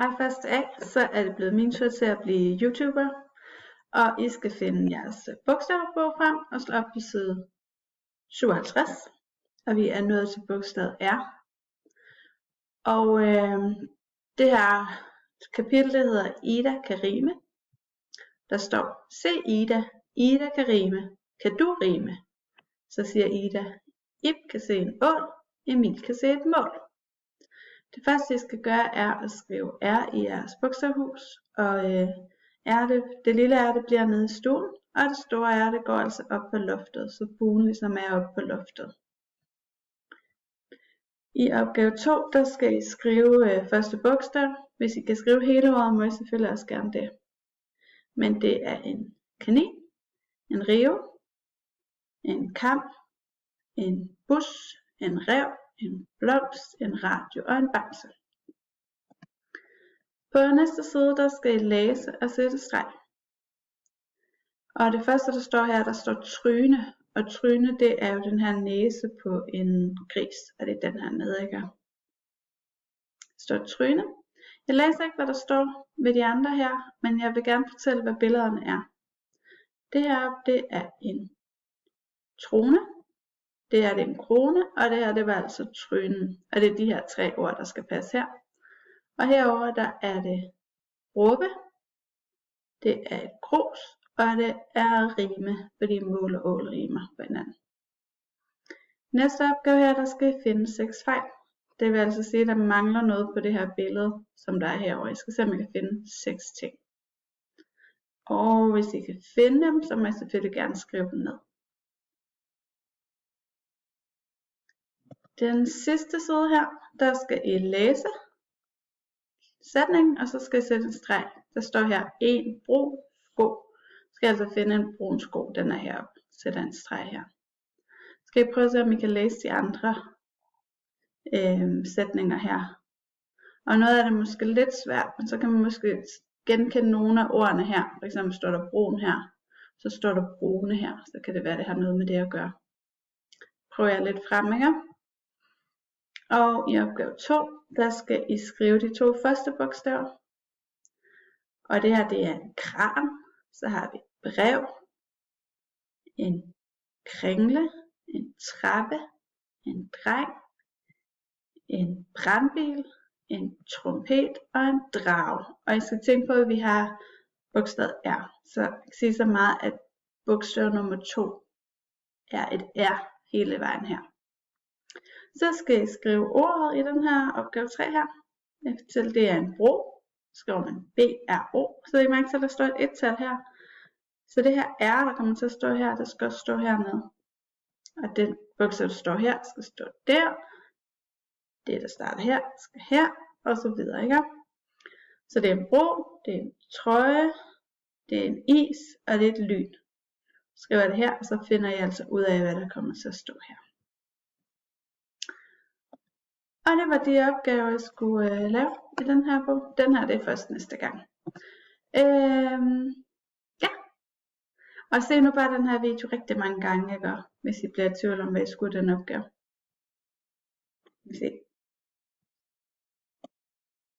Hej først af, så er det blevet min tur til at blive YouTuber, og I skal finde jeres bogstavbog frem og slå op på side 57, og vi er nået til bogstavet R. Og det her kapitel hedder Ida kan rime. Der står, se Ida, Ida kan rime, kan du rime? Så siger Ida, Ib kan se en ål, Emil kan se et mål. Det første I skal gøre er at skrive R i jeres bogstavhus, og det lille R det bliver nede i stuen, og det store R det går altså op på loftet, så buen ligesom er oppe på loftet. I opgave 2, der skal I skrive første bogstav. Hvis I kan skrive hele ordet, må I selvfølgelig også gerne det. Men det er en kanin, en rio, en kam, en bus, en ræv, en blomst, en radio og en bamse. På næste side, der skal I læse og sætte streg. Og det første, der står her, der står tryne. Og tryne, det er jo den her næse på en gris. Og det er den her nede, ikke? Der står tryne. Jeg læser ikke, hvad der står ved de andre her, men jeg vil gerne fortælle, hvad billederne er. Det her, det er en trone. Det er en krone, og det her, det var altså trynen. Og det er de her 3 ord, der skal passe her. Og herover der er det råbe, det er et grus, og det er rime, fordi mål og ål rimer på hinanden. Næste opgave her, der skal I finde 6 fejl. Det vil altså sige, at der mangler noget på det her billede, som der er herovre. Jeg skal se, om I kan finde 6 ting. Og hvis I kan finde dem, så må I selvfølgelig gerne skrive dem ned. Den sidste side her, der skal I læse sætningen, og så skal I sætte en streg. Der står her, en brun sko. Skal altså finde en brun sko, den er heroppe. Sætter en streg her. Skal I prøve at se, om I kan læse de andre sætninger her. Og noget af det er måske lidt svært, men så kan man måske genkende nogle af ordene her. For eksempel står der brun her, så står der brune her. Så kan det være, det har noget med det at gøre. Prøver jeg lidt frem, ikke? Og i opgave 2, der skal I skrive de 2 første bogstaver. Og det her, det er en kran. Så har vi brev, en kringle, en trappe, en dreng, en brandbil, en trompet og en drage. Og I skal tænke på, at vi har bogstavet R. Så jeg kan sige så meget, at bogstav nummer 2 er et R hele vejen her. Så skal I skrive ordet i den her opgave 3 her. Jeg kan fortælle, det er en bro. Så skriver man B-R-O. Så I mærke til, at der står et 1-tal her. Så det her R, der kommer til at stå her, det skal også stå hernede. Og den bogstav, der står her, skal stå der. Det, der starter her, skal her, og så videre, ikke? Så det er en bro, det er en trøje, det er en is, og det er et lyn. Så skriver jeg det her, og så finder jeg altså ud af, hvad der kommer til at stå her. Og det var de opgaver, jeg skulle lave i den her bog. Den her, det er først næste gang. Ja. Og se nu bare den her video rigtig mange gange, ikke? Hvis I bliver i tvivl om, hvad I skulle den opgave. Vi ser.